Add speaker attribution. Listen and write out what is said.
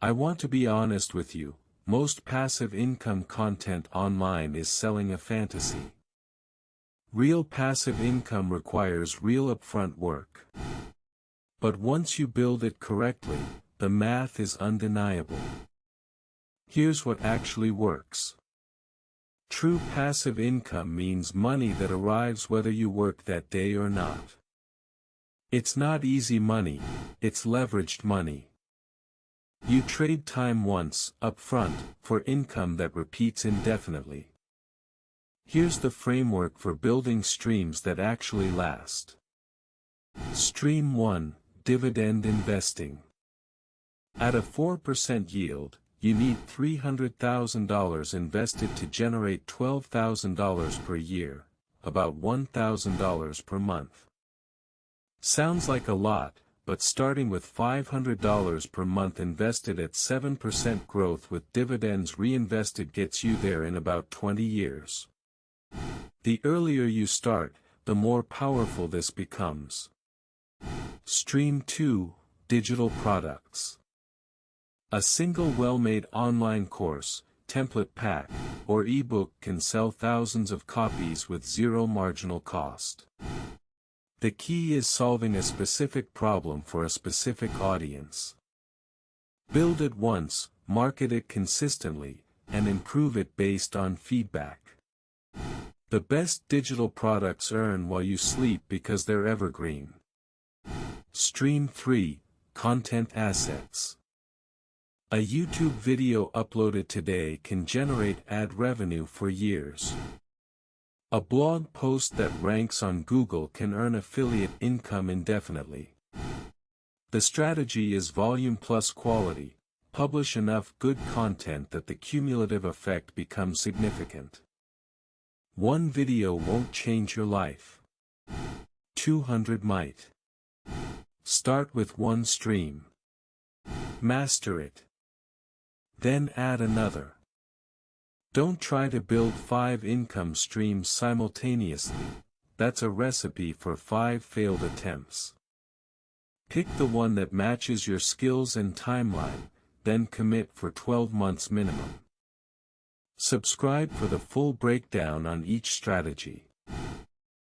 Speaker 1: I want to be honest with you, most passive income content online is selling a fantasy. Real passive income requires real upfront work. But once you build it correctly, the math is undeniable. Here's what actually works. True passive income means money that arrives whether you work that day or not. It's not easy money, it's leveraged money. You trade time once, upfront, for income that repeats indefinitely. Here's the framework for building streams that actually last. Stream 1, Dividend Investing. At a 4% yield, you need $300,000 invested to generate $12,000 per year, about $1,000 per month. Sounds like a lot, but starting with $500 per month invested at 7% growth with dividends reinvested gets you there in about 20 years. The earlier you start, the more powerful this becomes. Stream 2, Digital Products. A single well-made online course, template pack, or ebook can sell thousands of copies with zero marginal cost. The key is solving a specific problem for a specific audience. Build it once, market it consistently, and improve it based on feedback. The best digital products earn while you sleep because they're evergreen. Stream 3, Content Assets. A YouTube video uploaded today can generate ad revenue for years. A blog post that ranks on Google can earn affiliate income indefinitely. The strategy is volume plus quality. Publish enough good content that the cumulative effect becomes significant. One video won't change your life. 200 might. Start with one stream. Master it. Then add another. Don't try to build 5 income streams simultaneously. That's a recipe for 5 failed attempts. Pick the one that matches your skills and timeline, then commit for 12 months minimum. Subscribe for the full breakdown on each strategy.